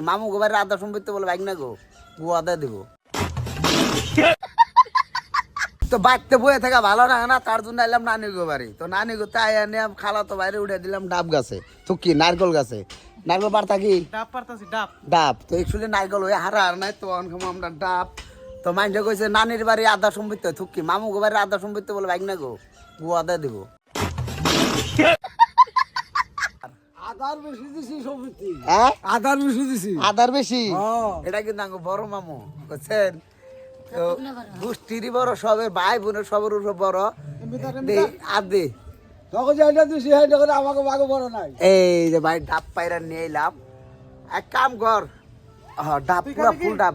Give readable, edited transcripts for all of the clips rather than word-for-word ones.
মামু গোবার আদা সম্পত্তি বলে বাইক না গো গো আদা দিব তো বাড়তে বয়ে থাকা ভালো না না তার জন্য এলাম নানি গো বাড়ি তো নানি গো তাই এনে খালা তো বাইরে উঠে দিলাম ডাব গাছে তো কি নারকেল গাছে নারকেল পারতা কি ডাব পারতাছি ডাব ডাব তো একচুয়ালি নারকেল হয়ে হারা আর নাই তো অনখাম আমরা ডাব তো মাইন্ডে কইছে নানির বাড়ি আদা সম্পত্তি থুকি মামু গো বাড়ি আদা সম্পত্তি বলে বাইক না গো গো আদা দিব আদার বেশি দিছি সম্পত্তি হ্যাঁ আদার বেশি দিছি আদার বেশি হ্যাঁ। এটা কিন্তু আঙ্গ বড় মামু বুঝছেন তো গোষ্ঠীরই বড় সবের ভাই বোনের সবের উপর বড় আদে তখন যেটা দিছি সেটা করে আমাকে ভাগে বড় নাই এই যে ভাই ডাব পায়রা নিয়ে এলাম এক কাম কর ডাব পুরা ফুল ডাব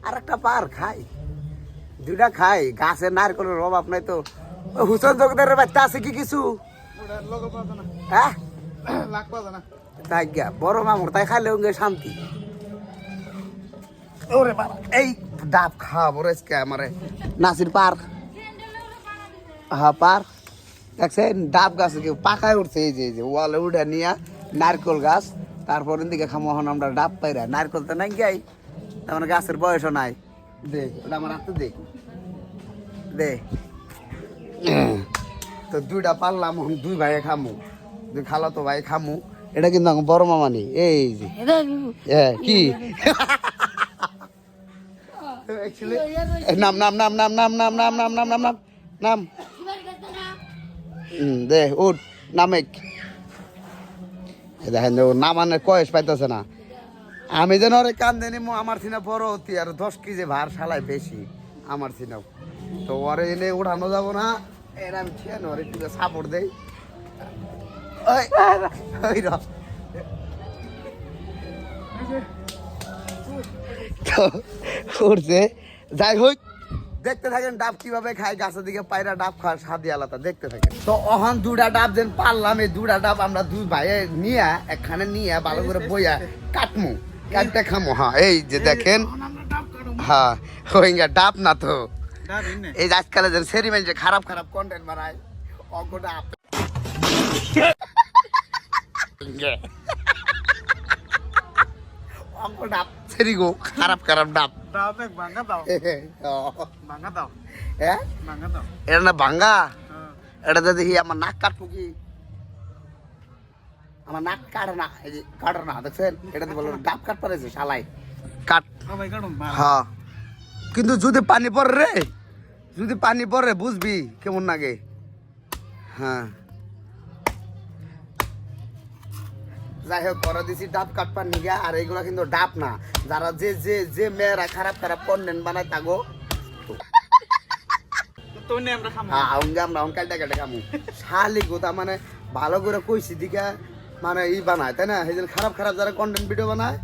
আর একটা পার খাই দুইটা খাই গাছে নারকেলের অভাব নাই তো হুসেন জগদারের বাচ্চা আছে কি কিছু হ্যাঁ তাই গিয়া বড় মামুর তাই খাইলে ওকে শান্তি ওরে বাবা এই ডাব খাওয়া বড় আজকে আমারে নাসির পার হ্যাঁ পার দেখছেন ডাব গাছ পাকায় উঠছে এই যে ওয়ালে উঠে নিয়ে নারকেল গাছ তারপর দিকে খামো এখন আমরা ডাব পাইরা নারকেল তো নাই গাই তার মানে গাছের বয়সও নাই দে ওটা আমার হাতে দে দে তো দুইটা পারলাম এখন দুই ভাইয়ে খামু দুই খালা তো ভাই খামু এটা কিন্তু এখন বড় মামানি এই যে কি নাম নাম নাম নাম নাম নাম নাম নাম নাম নাম নাম নাম দে উঠ নামেক দেখেন নামানে কয়েস পাইতেছে না আমি যেন ওরে কান্দে নিমো আমার সিনা বড় হতি আর 10 কেজি ভার শালায় বেশি আমার সিনাও তো ওরে এনে উঠানো যাবো না এর আমি খেয়ে ওরে একটু সাপোর্ট দেই ওই উঠছে যাই হোক দেখতে থাকেন ডাব কিভাবে খায় গাছের দিকে পায়রা ডাব খাওয়ার স্বাদ আলাদা দেখতে থাকেন তো অহন দুটা ডাব যেন পারলাম এই দুটা ডাব আমরা দুই ভাইয়ে নিয়ে একখানে নিয়ে ভালো করে বইয়া কাটমু কাটতে খামো হ্যাঁ এই যে দেখেন হ্যাঁ ওইঙ্গা ডাব না তো এই যে আজকালে যেন সেরিমেন্ট যে খারাপ খারাপ কন্টেন্ট বানায় অঙ্ক ডাব অঙ্ক ডাব সেরি গো খারাপ খারাপ ডাব ডাব এক ভাঙা দাও ভাঙা দাও হ্যাঁ ভাঙা দাও এটা না ভাঙ্গা এটা তো দেখি আমার নাক কাটবো কি আমার নাক কাটে না এই যে কাটে না দেখছেন এটা তো বলো ডাব কাট পারেছে শালাই কাট হ্যাঁ কিন্তু যদি পানি পড়ে রে যদি পানি পড়ে বুঝবি কেমন লাগে হ্যাঁ যাই হোক করে দিছি ডাব কাটপার নিগা আর এগুলা কিন্তু ডাব না যারা যে যে যে মেয়েরা খারাপ খারাপ কন্টেন্ট বানায় তাগো আমরা কাটা কাটা খামু শালি গোতা মানে ভালো করে কইছি দিকা মানে ই বানায় তাই না এই যে খারাপ খারাপ যারা কন্টেন্ট ভিডিও বানায়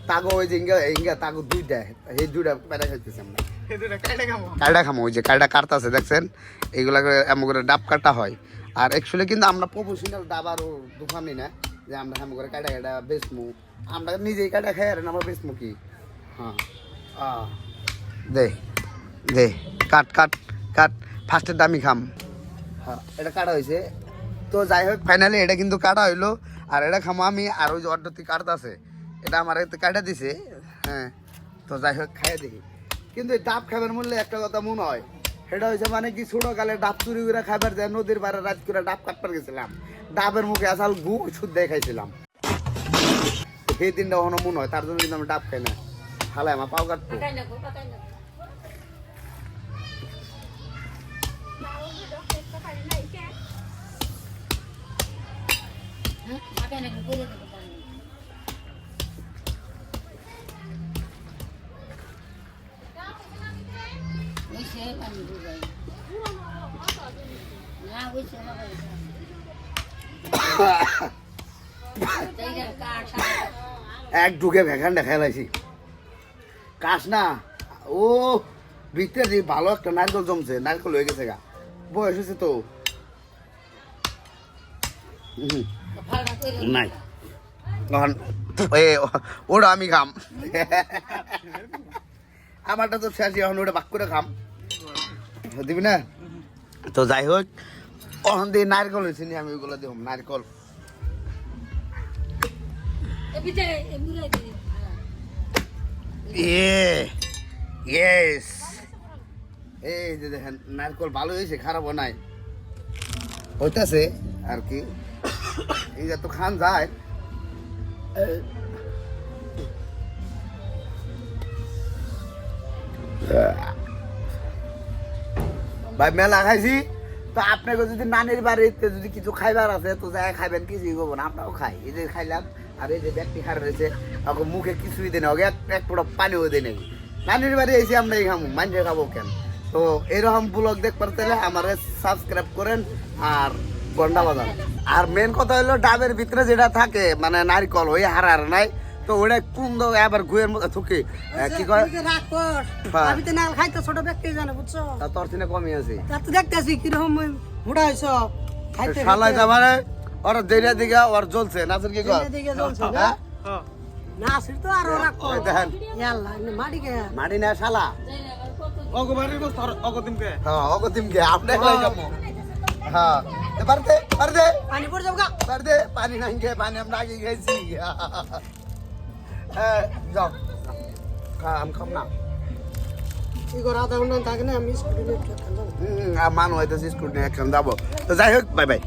তাগো ওই যে ইঙ্গা তাগো দুইটা এই দুইটা পেটা খাইতেছি আমরা কাটা খামো ওই যে কাটা কাটতেছে দেখছেন এইগুলা এমন করে ডাব কাটা হয় আর অ্যাকচুয়ালি কিন্তু আমরা প্রফেশনাল ডাব আর দোকানি না যে আমরা এমন করে কাটা কাটা বেচমু আমরা নিজেই কাটা খাই আর আমরা বেচমু কি হ্যাঁ দে দে কাট কাট কাট ফার্স্টের দামি খাম হ্যাঁ এটা কাটা হয়েছে তো যাই হোক ফাইনালি এটা কিন্তু কাটা হইলো আর এটা খামো আমি আর ওই যে অর্ধতি কাটতে আছে এটা আমার কাটা দিছে হ্যাঁ তো যাই হোক খাইয়ে দেখি কিন্তু এই ডাব খাবার মূল্যে একটা কথা মনে হয় সেটা হয়েছে মানে কি ছোটকালে ডাব চুরি করে খাবার যায় নদীর পাড়ে রাত করে ডাব কাটবার গেছিলাম ডাবের মুখে আসাল গু সুদ দিয়ে খাইছিলাম সেই দিনটা ওখানে মনে হয় তার জন্য কিন্তু আমি ডাব খাই না খালাই আমার পাও কাটতো এক ঢুকে ভ্যাখানটা খেলাইছি কাশ না ও ভিতরে ভালো একটা নারকেল জমছে নারকেল হয়ে গেছে গা বয়স হয়েছে তো নাই ওটা আমি খাম আমারটা তো শেষ এখন ওটা বাক করে খাম দিবি না তো যাই হোক ওখান দিয়ে নারকেল হয়েছে নি আমি ওইগুলো দিব নারকেল ইয়েস এই যে দেখেন নারকল ভালো হয়েছে খারাপ নাই হইতাছে আর কি এই যে তো খান যায় ভাই মেলা খাইছি তো আপনাকে যদি নানির বাড়িতে যদি কিছু খাইবার আছে তো যাই খাইবেন কিছুই করবো না আমরাও খাই এই যে খাইলাম আর এই যে ব্যক্তি খার রয়েছে ওকে মুখে কিছুই দেয় না ওকে এক ফোঁটা পানিও দেয় নাকি নানির বাড়ি এসে আমরা এই খাবো মাইন্ডে খাবো কেন তো এরকম ব্লগ দেখবার তাহলে আমার সাবস্ক্রাইব করেন আর ঘন্টা বাজান আর মেন কথা হলো ডাবের ভিতরে যেটা থাকে মানে নারকল ওই হারার নাই তো ওটা কোন দো আবার গুয়ের মধ্যে থুকে কি কয় রাগ কর হ্যাঁ। আমি তো নাল খাইতে ছোট ব্যক্তি জানে বুঝছো তা তোর সিনে কমই আছে তা তো দেখতেছি কিরকম হুড়াইছ খাইতে শালাই যাবারে ওর দেরিয়া দিকে ওর জ্বলছে নাচের কি কর দিকে জ্বলছে না হ্যাঁ না আসির তো আর রাগ কর এই দেখেন ইয়াল্লা মাটি কে মাটি না শালা অগো বাড়ি বস অগো দিমকে হ্যাঁ অগতিমকে আপনি কই কামো হ্যাঁ পারদে পানি পড়ে যাবো গা পারদে পানি নাই গে পানি আমরা আগে গেছি হ্যাঁ যাও আম খাম না এই ঘর আধা ঘন্টা থাকে না আমি স্কুলে নিয়ে খেতে যাবো মান হইতেছি স্কুল নিয়ে এখন যাবো তো যাই হোক বাই বাই